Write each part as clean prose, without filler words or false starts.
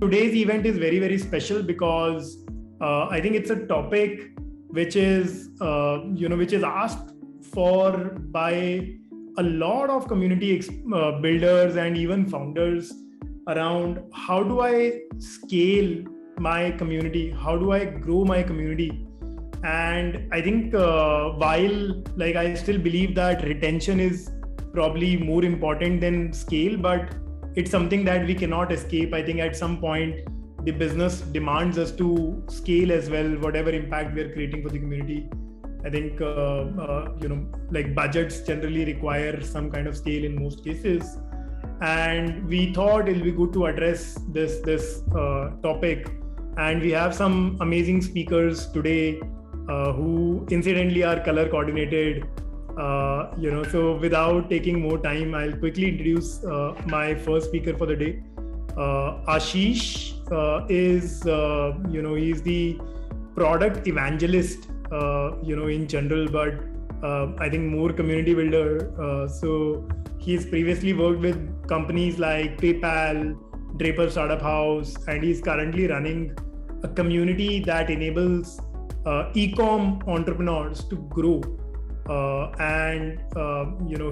today's event is very, very special because I think it's a topic which is, which is asked for by a lot of community builders and even founders around how do I scale my community? How do I grow my community? And I think while I still believe that retention is probably more important than scale, but it's something that we cannot escape. I think at some point the business demands us to scale as well, whatever impact we are creating for the community. I think budgets generally require some kind of scale in most cases, and we thought it'll be good to address this topic. And we have some amazing speakers today who incidentally are color coordinated. So without taking more time, I'll quickly introduce my first speaker for the day. Ashish is he's the product evangelist in general, but I think more community builder. So he's previously worked with companies like PayPal, Draper Startup House, and he's currently running a community that enables e-com entrepreneurs to grow.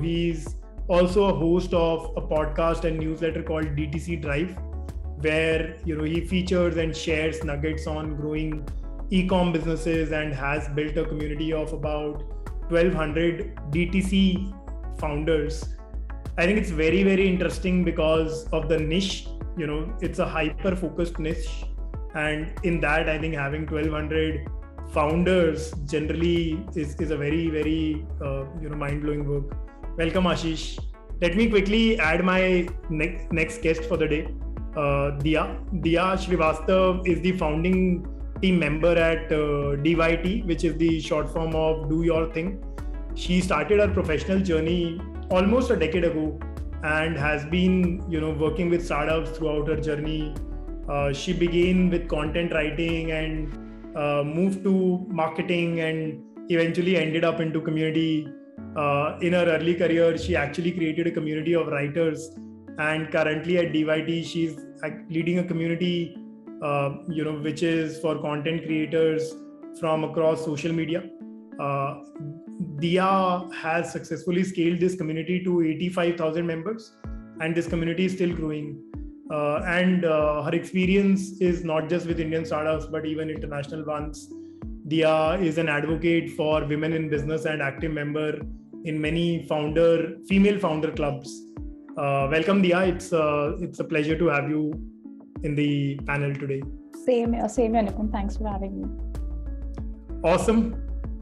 He's also a host of a podcast and newsletter called DTC Drive, where he features and shares nuggets on growing e-com businesses, and has built a community of about 1,200 DTC founders. I think it's very, very interesting because of the niche. It's a hyper focused niche, and in that I think having 1,200 founders generally is a very, very mind-blowing work. Welcome, Ashish. Let me quickly add my next guest for the day. Diya Srivastav is the founding team member at DYT, which is the short form of Do Your Thing. She started her professional journey almost a decade ago and has been working with startups throughout her journey. She began with content writing and moved to marketing, and eventually ended up into community. In her early career, she actually created a community of writers, and currently at DYT, she's leading a community, which is for content creators from across social media. Diya has successfully scaled this community to 85,000 members, and this community is still growing. Her experience is not just with Indian startups, but even international ones. Diya is an advocate for women in business and active member in many female founder clubs. Welcome, Diya. It's a pleasure to have you in the panel today. Same here, Nipun. Thanks for having me. Awesome.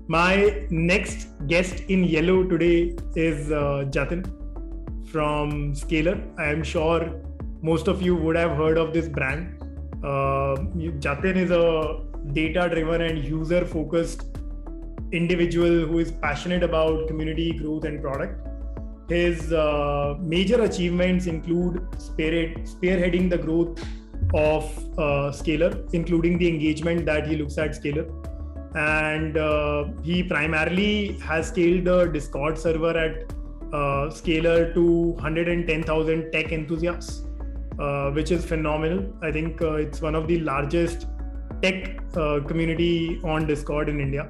My next guest in yellow today is Jatin from Scaler. I am sure most of you would have heard of this brand. Jatin is a data-driven and user-focused individual who is passionate about community growth and product. His major achievements include spearheading the growth of Scaler, including the engagement that he looks at Scaler. And he primarily has scaled the Discord server at Scaler to 110,000 tech enthusiasts. Which is phenomenal. I think it's one of the largest tech community on Discord in India.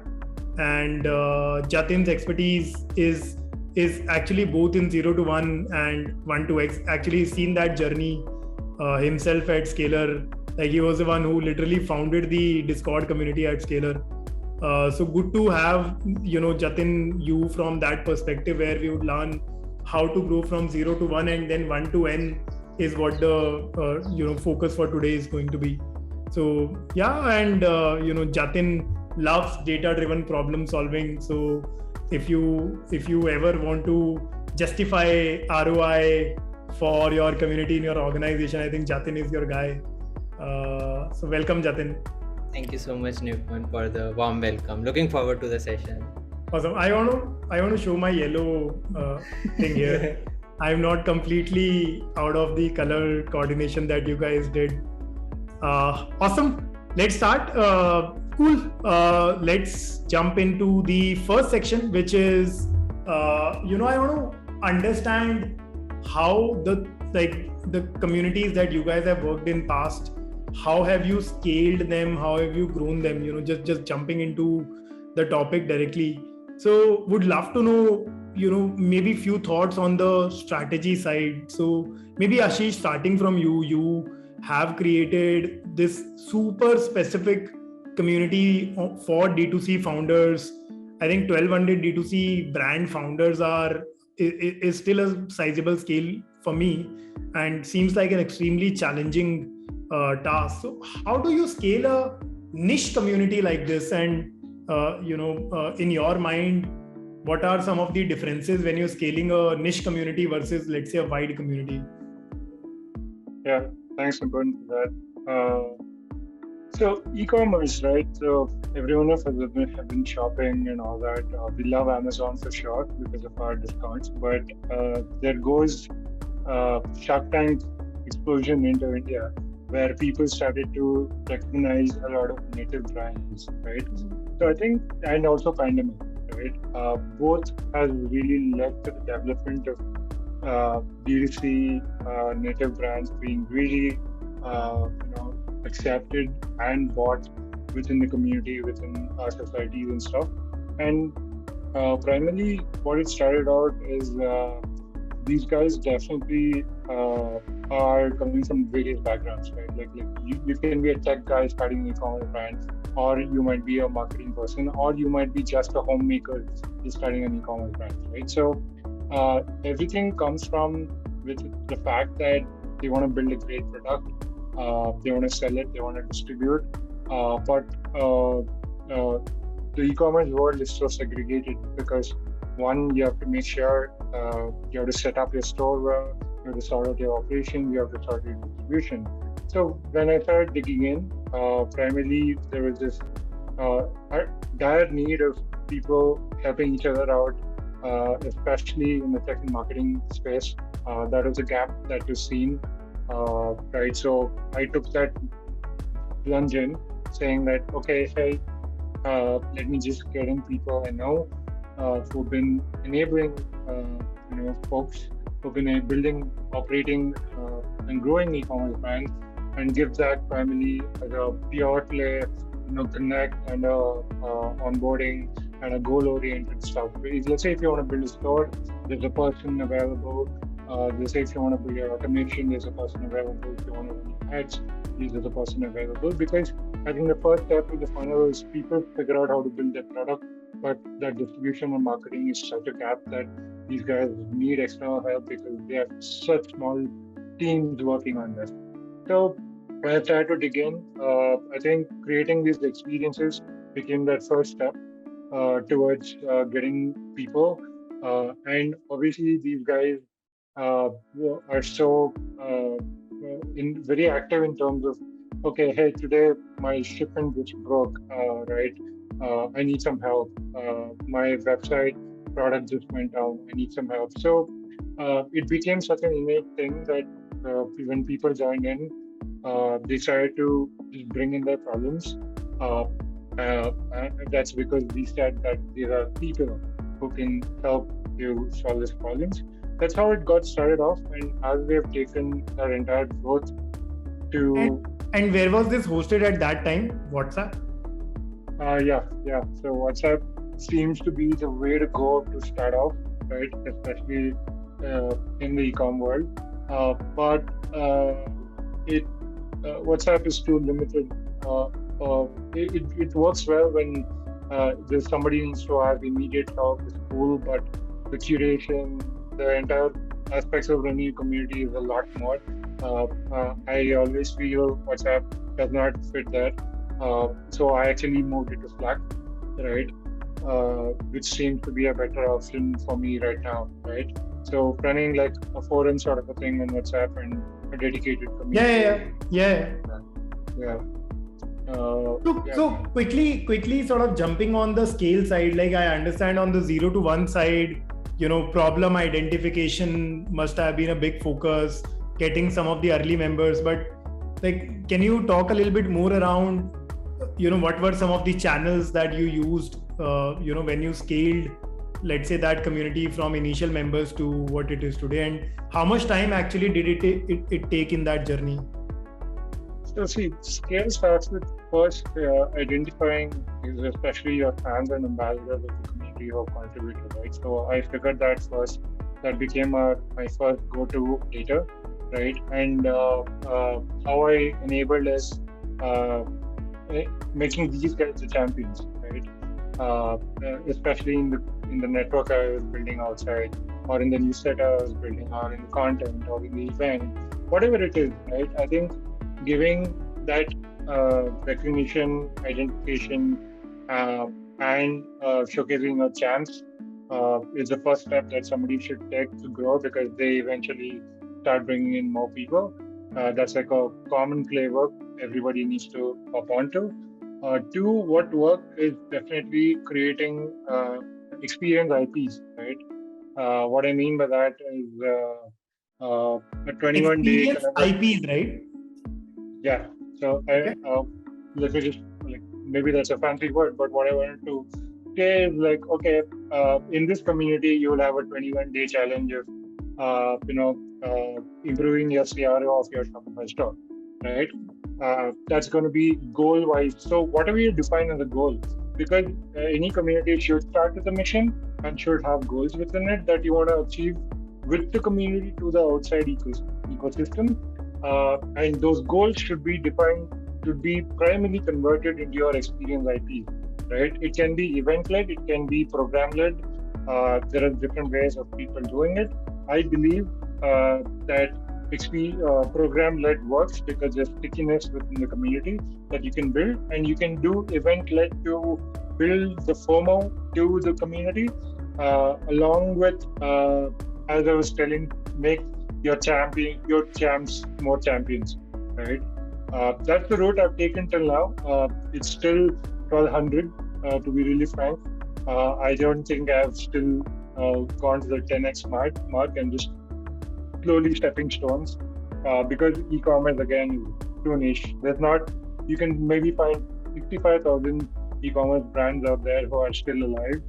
And Jatin's expertise is actually both in 0 to 1 and 1 to X. Actually, he's seen that journey himself at Scaler. He was the one who literally founded the Discord community at Scaler. So good to have Jatin, you from that perspective, where we would learn how to grow from 0 to 1 and then 1 to N is what the focus for today is going to be. So yeah, and Jatin loves data-driven problem solving. So if you ever want to justify ROI for your community in your organization, I think Jatin is your guy. So welcome, Jatin. Thank you so much, Nipun, for the warm welcome. Looking forward to the session. Awesome. I want to show my yellow thing here. I'm not completely out of the color coordination that you guys did. Awesome. Let's start. Cool. Let's jump into the first section, which is, I want to understand how the communities that you guys have worked in past how have you scaled them? How have you grown them? Just jumping into the topic directly. So would love to know, maybe few thoughts on the strategy side. So maybe Ashish, starting from you have created this super specific community for D2C founders. I think 1200 D2C brand founders is still a sizable scale for me, and seems like an extremely challenging task. So how do you scale a niche community like this? And in your mind, what are some of the differences when you're scaling a niche community versus, let's say, a wide community? Yeah, thanks Nipun for that. So e-commerce, right? So everyone of us have been shopping and all that. We love Amazon for sure because of our discounts, but there goes Shark Tank explosion into India, where people started to recognize a lot of native brands, right? So I think, and also pandemic, right? Both has really led to the development of D2C native brands being really, accepted and bought within the community, within our societies and stuff. And primarily, what it started out is these guys definitely are coming from various backgrounds, right? Like you can be a tech guy starting an e-commerce brand, or you might be a marketing person, or you might be just a homemaker just starting an e-commerce brand, right? So everything comes from with the fact that they want to build a great product, they want to sell it, they want to distribute, but the e-commerce world is so segregated because one, you have to make sure you have to set up your store well, you have to sort out your operation, you have to sort your distribution. So when I started digging in, primarily there was this dire need of people helping each other out, especially in the tech and marketing space. That was a gap that was seen, right? So I took that plunge in, saying that, okay, hey, let me just get in people I know who've been enabling, folks who've been building, operating, and growing e-commerce brands, and give that primarily as a pure play, connect and onboarding and a goal-oriented stuff. Let's say if you want to build a store, there's a person available. Let's say if you want to build your automation, there's a person available. If you want to run ads, there's a person available. Because I think the first step in the funnel is people figure out how to build their product, but that distribution and marketing is such a gap that these guys need external help because they have such small teams working on this. So when I started to dig in, I think creating these experiences became that first step towards getting people. And obviously these guys are so very active in terms of, okay, hey, today my shipment just broke, right? I need some help. My website product just went down. I need some help. So it became such an innate thing that when people joined in, they started to just bring in their problems. And that's because we said that there are people who can help you solve these problems. That's how it got started off, and as we have taken our entire growth to... And where was this hosted at that time? WhatsApp? Yeah. So WhatsApp seems to be the way to go to start off, right? Especially in the e-com world. But WhatsApp is too limited. It works well when there's somebody needs to have immediate help with school, but the curation, the entire aspects of running a community is a lot more. I always feel WhatsApp does not fit that. So I actually moved it to Slack, right? Which seems to be a better option for me right now, right? So running like a forum sort of a thing on WhatsApp and a dedicated community. Yeah. So quickly sort of jumping on the scale side, like I understand on the 0 to 1 side, problem identification must have been a big focus, getting some of the early members, but like, can you talk a little bit more around, what were some of the channels that you used, when you scaled, let's say, that community from initial members to what it is today, and how much time actually did it take in that journey? So see, scale starts with first identifying, especially your fans and ambassadors of the community who have contributed, right? So I figured that first. That became my first go-to data, right? And how I enabled is making these guys the champions, right? Especially in the network I was building outside, or in the newsletter I was building, or in the content, or in the event, whatever it is, right? I think giving that recognition, identification, and showcasing your champs is the first step that somebody should take to grow, because they eventually start bringing in more people. That's like a common playbook everybody needs to hop onto. Two, what worked is definitely creating experience IPs, right? What I mean by that is a 21-day Experience IPs, right? Yeah. So let me just, like, maybe that's a fancy word, but what I wanted to say is, like, okay, in this community, you will have a 21-day challenge of, improving your CRO of your Shopify store, right? That's going to be goal-wise. So whatever you define as a goal, because any community should start with a mission and should have goals within it that you want to achieve with the community to the outside ecosystem. And those goals should be defined, should be primarily converted into your experience IP, right? It can be event-led, it can be program-led. There are different ways of people doing it. I believe that program-led works because there's stickiness within the community that you can build, and you can do event-led to build the FOMO to the community, along with, as I was telling, make your champs more champions, right? That's the route I've taken till now. It's still 1200, to be really frank. I don't think I've still gone to the 10x mark, and just slowly stepping stones, because e-commerce again is too niche. You can maybe find 65,000 e-commerce brands out there who are still alive,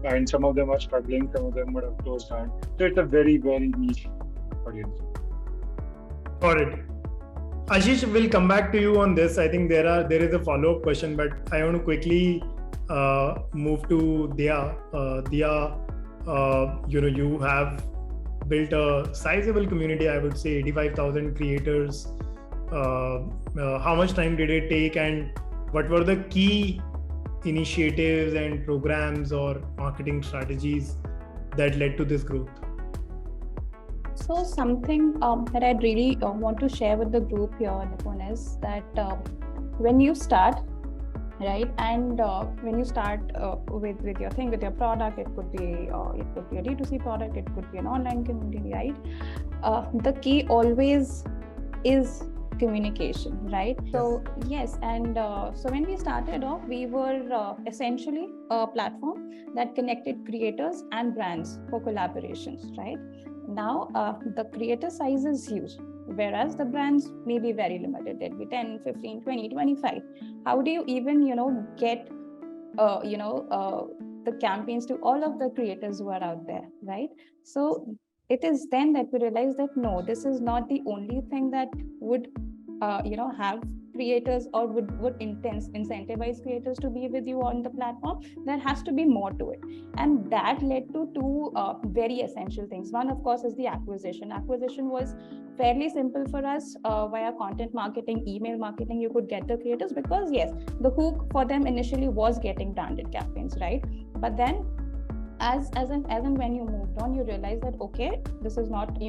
and some of them are struggling, some of them would have closed down. So it's a very, very niche audience. Got it. Ashish, will come back to you on this. I think there is a follow-up question, but I want to quickly move to Dia. Dia, you have built a sizable community. I would say 85,000 creators. How much time did it take, and what were the key initiatives and programs or marketing strategies that led to this growth? So something that I'd really want to share with the group here, Nipun, is that when you start, right, and when you start with your thing, with your product, it could be a D2C product, it could be an online community, right? The key always is communication, right? So yes, and so when we started off, we were essentially a platform that connected creators and brands for collaborations, right? Now the creator size is huge, whereas the brands may be very limited. They'll be 10, 15, 20, 25. How do you even get the campaigns to all of the creators who are out there, right? So it is then that we realize that no, this is not the only thing that would have creators or would incentivize creators to be with you on the platform. There has to be more to it, and that led to two very essential things. One, of course, is the acquisition. Acquisition was fairly simple for us. Via content marketing, email marketing, you could get the creators, because yes, the hook for them initially was getting branded campaigns, right? But then as and when you moved on, you realize that okay, this is not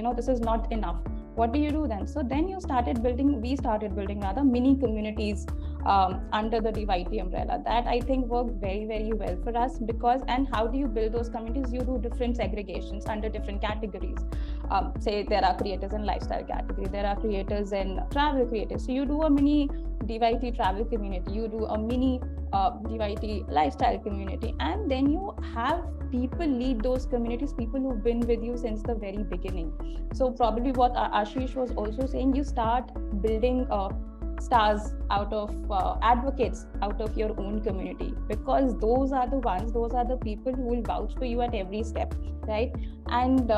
enough. What do you do then? So then we started building rather mini communities under the DYT umbrella. That I think worked very, very well for us, because, and how do you build those communities? You do different segregations under different categories. Say there are creators in lifestyle category, there are creators in travel creators. So you do a mini DYT travel community, you do a mini DYT lifestyle community, and then you have people lead those communities, people who've been with you since the very beginning. So probably what Ashish was also saying, you start building stars out of advocates out of your own community, because those are the people who will vouch for you at every step, right? And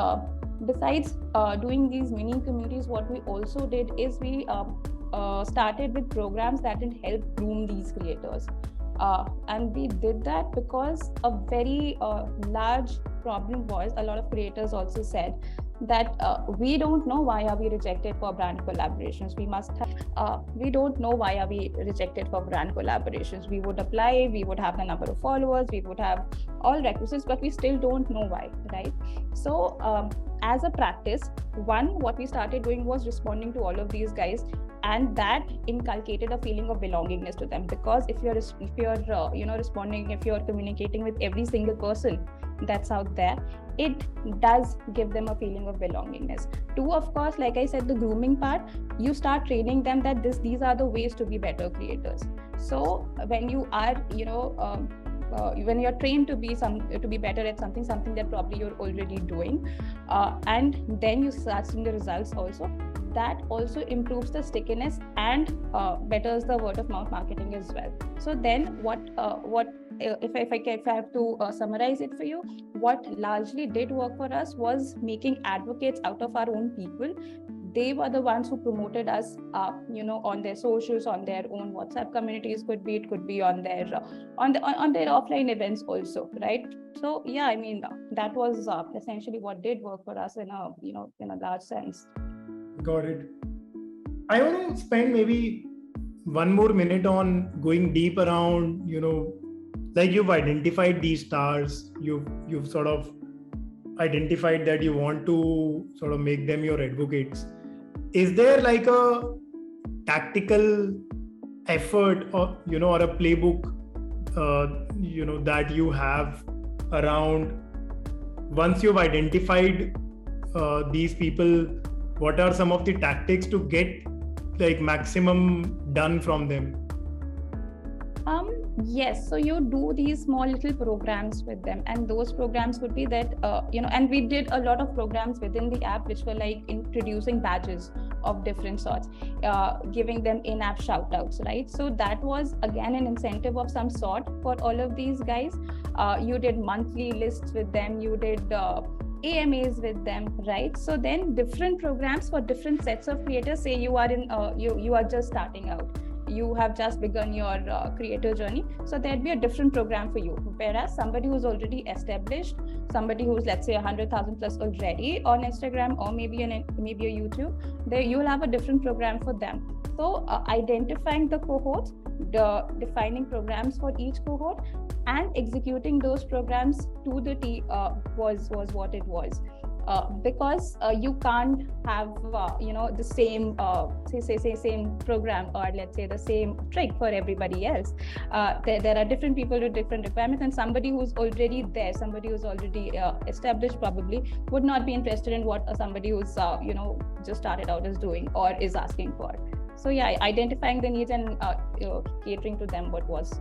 besides doing these mini communities, what we also did is we started with programs that would help groom these creators. And we did that because a very large problem was, a lot of creators also said that we don't know why are we rejected for brand collaborations. We don't know why are we rejected for brand collaborations. We would apply, we would have the number of followers, we would have all requisites, but we still don't know why, right? So as a practice, what we started doing was responding to all of these guys, and that inculcated a feeling of belongingness to them. Because if you're responding, if you're communicating with every single person that's out there, it does give them a feeling of belongingness. Two, of course, like I said, the grooming part, you start training them that these are the ways to be better creators. So when you are, when you're trained to be better at something that probably you're already doing, and then you start seeing the results also, that also improves the stickiness and betters the word of mouth marketing as well. So then if I have to summarize it for you, what largely did work for us was making advocates out of our own people. They were the ones who promoted us, on their socials, on their own WhatsApp communities. It could be on their on their offline events also, right? So yeah, I mean, that was essentially what did work for us in a large sense. Got it. I want to spend maybe one more minute on going deep around, like you've identified these stars, you've sort of identified that you want to sort of make them your advocates. Is there like a tactical effort or a playbook that you have around, once you've identified these people, what are some of the tactics to get like maximum done from them? Yes, so you do these small little programs with them, and those programs would be that and we did a lot of programs within the app which were like introducing badges of different sorts, giving them in-app shout-outs, right? So that was again an incentive of some sort for all of these guys. You did monthly lists with them, you did AMAs with them, right? So then different programs for different sets of creators. Say you are you are just starting out, you have just begun your creator journey, so there'd be a different program for you. Whereas somebody who's already established, somebody who's, let's say, 100,000 plus already on Instagram or maybe a YouTube, there you'll have a different program for them. So identifying the cohorts, defining programs for each cohort, and executing those programs to the T was what it was. Because you can't have the same same program, or let's say the same trick for everybody else. There are different people with different requirements, and somebody who's already there, somebody who's already established, probably would not be interested in what somebody who's just started out is doing or is asking for. So yeah, identifying the needs and catering to them what it was.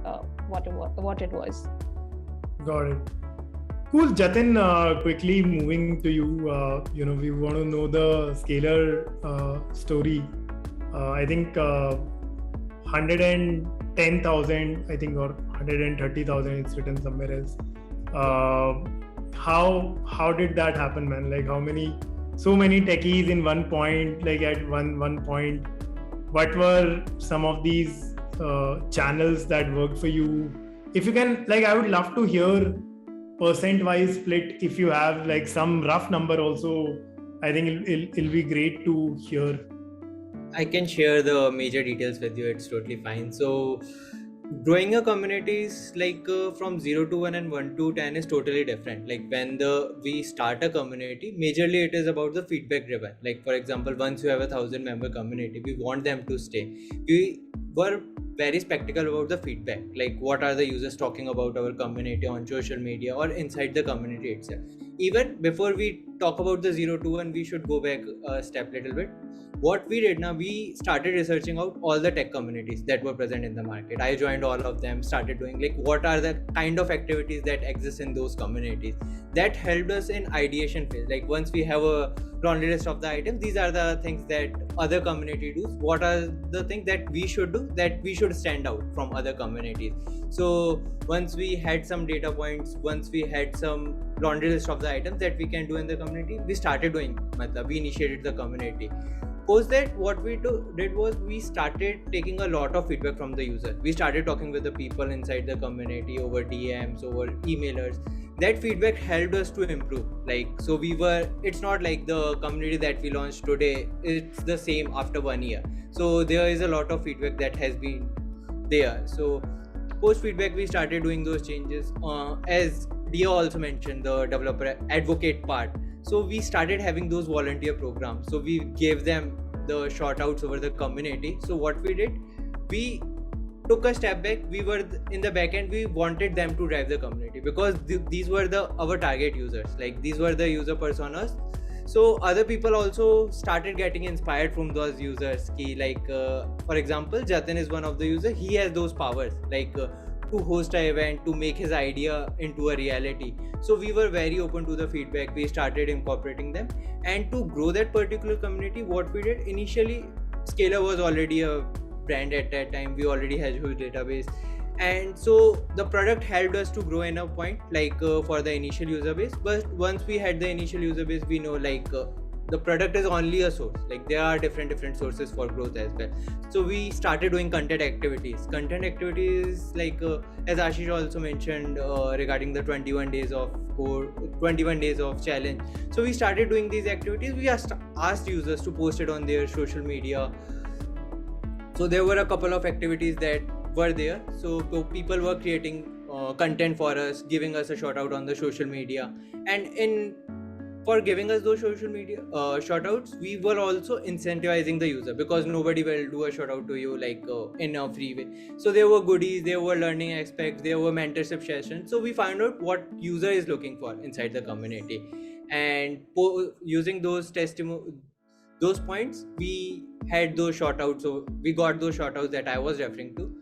Got it. Cool, Jatin, quickly moving to you, we want to know the Scaler story. I think 110,000, I think, or 130,000, it's written somewhere else. How did that happen, man? Like so many techies in one point, like at one point. What were some of these channels that worked for you? If you can, like, I would love to hear percent-wise split. If you have like some rough number also, I think it'll be great to hear. I can share the major details with you. It's totally fine. So growing a community is like from 0 to 1 and 1 to 10 is totally different. Like when we start a community, majorly it is about the feedback driven. Like for example, once you have 1,000 member community, we want them to stay. We were very spectacle about the feedback, like what are the users talking about our community on social media or inside the community itself. Even before we talk about the 0 to 1, we should go back a step little bit. What we did now, we started researching out all the tech communities that were present in the market. I joined all of them, started doing like what are the kind of activities that exist in those communities. That helped us in ideation phase. Like once we have a laundry list of the items, these are the things that other community do. What are the things that we should do, that we should stand out from other communities? So once we had some data points, once we had some laundry list of the items that we can do in the community, we started doing, we initiated the community. Post that, what we did was we started taking a lot of feedback from the user. We started talking with the people inside the community over DMs, over emailers. That feedback helped us to improve. Like, so it's not like the community that we launched today, it's the same after 1 year. So there is a lot of feedback that has been there. So post feedback, we started doing those changes. As Dia also mentioned, the developer advocate part. So we started having those volunteer programs. So we gave them the shout outs over the community. So what we did, we took a step back. We were in the back end, we wanted them to drive the community, because these were our target users. Like, these were the user personas. So other people also started getting inspired from those users. For example, Jatin is one of the users. He has those powers, to host an event, to make his idea into a reality. So we were very open to the feedback. We started incorporating them, and to grow that particular community, what we did initially, Scalar was already a brand at that time. We already had a huge database, and so the product helped us to grow in a point, for the initial user base. But once we had the initial user base, we know the product is only a source. Like, there are different sources for growth as well. So we started doing content activities, as Ashish also mentioned, regarding the 21 days of code, 21 days of challenge. So we started doing these activities. We asked users to post it on their social media. So there were a couple of activities that were there. So people were creating content for us, giving us a shout out on the social media, and for giving us those social media shout outs, we were also incentivizing the user, because nobody will do a shout out to you in a free way. So there were goodies, there were learning aspects, there were mentorship sessions. So we found out what user is looking for inside the community, and using those those points, we had those shout outs. So we got those shout outs that I was referring to.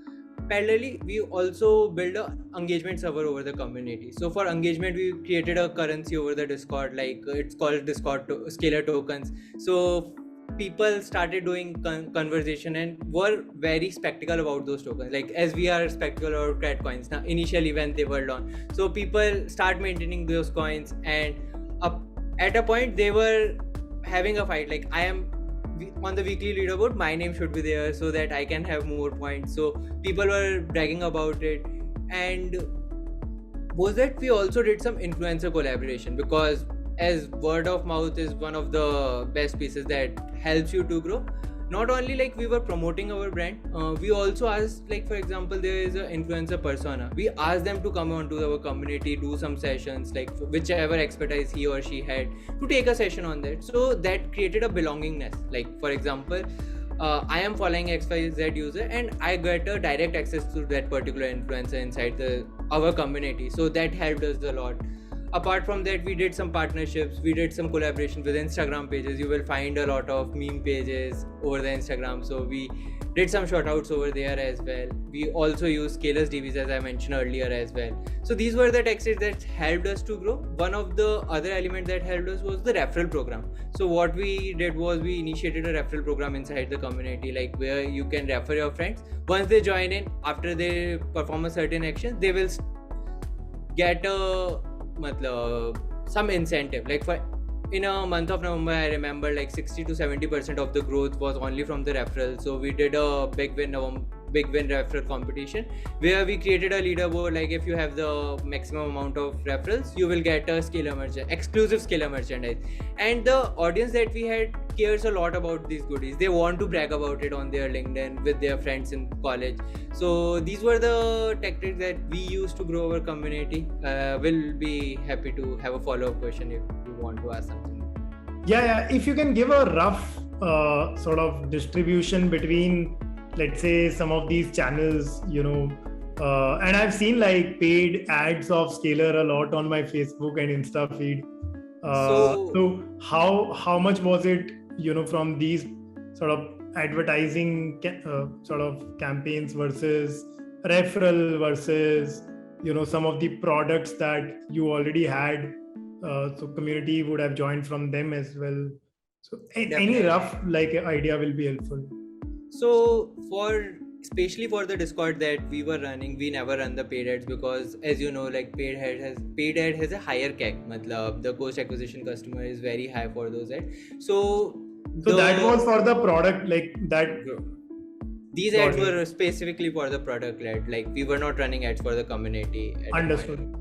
Parallelly, we also build a engagement server over the community. So for engagement, we created a currency over the Discord, it's called Discord Scalar tokens. So people started doing conversation and were very skeptical about those tokens, as we are skeptical about cat coins now initially when they were launched. So people start maintaining those coins, and at a point they were having a fight, I am on the weekly leaderboard, my name should be there so that I can have more points. So people were bragging about it. And was that we also did some influencer collaboration, because as word of mouth is one of the best pieces that helps you to grow. Not only we were promoting our brand, we also asked, for example, there is an influencer persona. We asked them to come onto our community, do some sessions, whichever expertise he or she had, to take a session on that. So that created a belongingness. For example, I am following XYZ user and I get a direct access to that particular influencer inside our community. So that helped us a lot. Apart from that, we did some partnerships, we did some collaboration with Instagram pages. You will find a lot of meme pages over the Instagram. So we did some shout outs over there as well. We also use Scalar's DVs, as I mentioned earlier as well. So these were the tactics that helped us to grow. One of the other elements that helped us was the referral program. So what we did was we initiated a referral program inside the community, where you can refer your friends. Once they join in, after they perform a certain action, they will get some incentive. In a month of November, I remember 60 to 70% of the growth was only from the referral. So we did a big win referral competition, where we created a leaderboard. If you have the maximum amount of referrals, you will get a exclusive Scalar merchandise. And the audience that we had cares a lot about these goodies. They want to brag about it on their LinkedIn with their friends in college. So these were the tactics that we used to grow our community. We'll be happy to have a follow-up question if you want to ask something. Yeah. If you can give a rough sort of distribution between, let's say, some of these channels, and I've seen paid ads of Scalar a lot on my Facebook and Insta feed. So how much was it, from these sort of advertising sort of campaigns versus referral versus, some of the products that you already had. So community would have joined from them as well. So any rough idea will be helpful. So especially for the Discord that we were running, we never run the paid ads, because as you know, paid ad has a higher CAC. The cost acquisition customer is very high for those ads. So So that was for the product, like that. These ads were specifically for the product led, like we were not running ads for the community. Understood.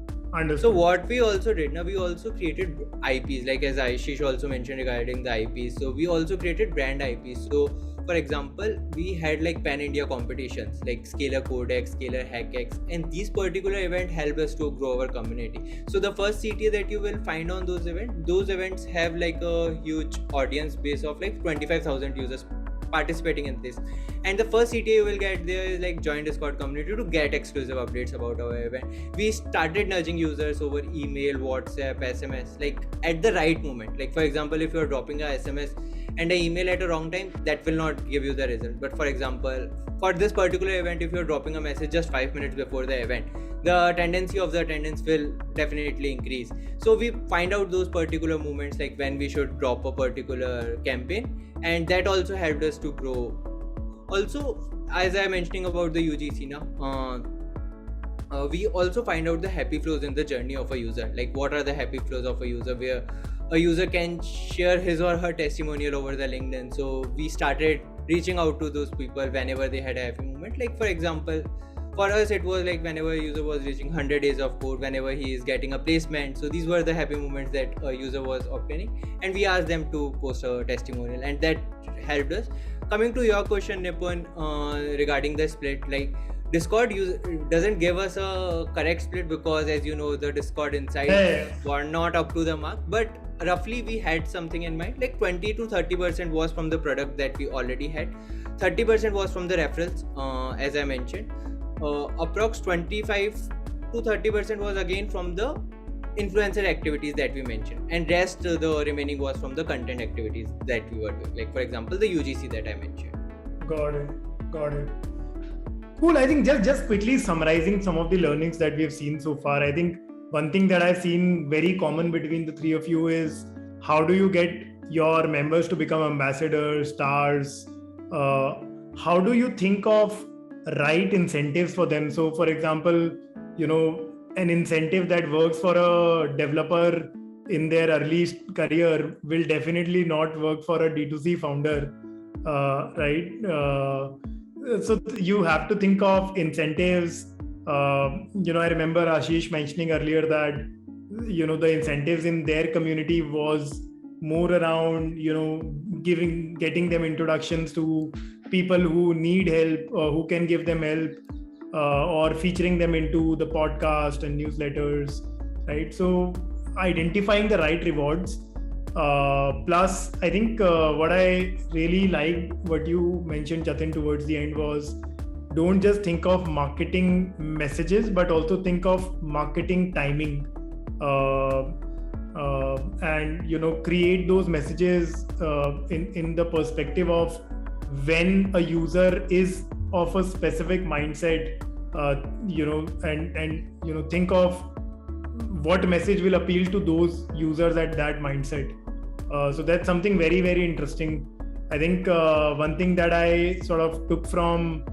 So what we also did, now we also created IPs, like as Ashish also mentioned regarding the IPs. So we also created brand IPs. So for example, we had like Pan India competitions like Scalar Codex, Scalar HackX, and these particular events helped us to grow our community. So the first CTA that you will find on those events have like a huge audience base of like 25,000 users participating in this, and the first CTA you will get there is like join Discord community to get exclusive updates about our event. We started nudging users over email, WhatsApp, SMS, like at the right moment. Like for example, if you're dropping a SMS and an email at a wrong time, that will not give you the result. But for example, for this particular event, if you're dropping a message just 5 minutes before the event, the tendency of the attendance will definitely increase. So we find out those particular moments, like when we should drop a particular campaign, and that also helped us to grow. Also, as I'm mentioning about the UGC now, we also find out the happy flows in the journey of a user. Like what are the happy flows of a user, where a user can share his or her testimonial over the LinkedIn. So we started reaching out to those people whenever they had a happy moment. Like for example, for us it was like whenever a user was reaching 100 days of code, whenever he is getting a placement. So these were the happy moments that a user was obtaining, and we asked them to post a testimonial, and that helped us. Coming to your question, Nipun, regarding the split, like Discord doesn't give us a correct split, because as you know, the Discord insights were not up to the mark, but roughly we had something in mind, like 20 to 30% was from the product that we already had, 30% was from the referrals, as I mentioned, approx 25 to 30% was again from the influencer activities that we mentioned, and rest the remaining was from the content activities that we were doing, like for example the UGC that I mentioned. Got it. Cool. I think just quickly summarizing some of the learnings that we have seen so far, I think one thing that I've seen very common between the three of you is how do you get your members to become ambassadors, stars? How do you think of right incentives for them? So for example, an incentive that works for a developer in their early career will definitely not work for a D2C founder, right? So you have to think of incentives. I remember Ashish mentioning earlier that, the incentives in their community was more around, getting them introductions to people who need help, who can give them help, or featuring them into the podcast and newsletters, right? So identifying the right rewards. Plus, I think what I really liked what you mentioned, Jatin, towards the end was don't just think of marketing messages, but also think of marketing timing, and create those messages in the perspective of when a user is of a specific mindset, and think of what message will appeal to those users at that mindset. So that's something very, very interesting. I think one thing that I sort of took from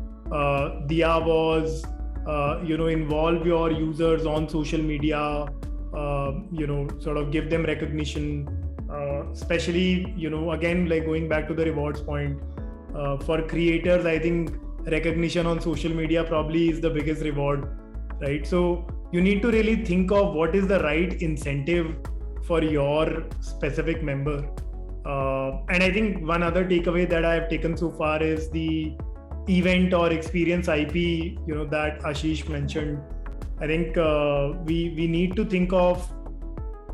Dia was, involve your users on social media, sort of give them recognition, especially, again, like going back to the rewards point, for creators, I think recognition on social media probably is the biggest reward, right? So you need to really think of what is the right incentive for your specific member. And I think one other takeaway that I've taken so far is the event or experience IP, that Ashish mentioned. I think we need to think of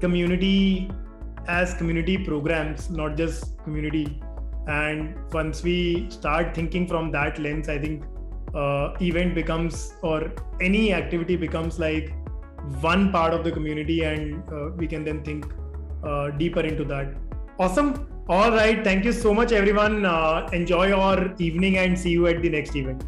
community as community programs, not just community. And once we start thinking from that lens, I think event becomes, or any activity becomes like one part of the community, and we can then think deeper into that. Awesome. All right. Thank you so much, everyone. Enjoy your evening and see you at the next event.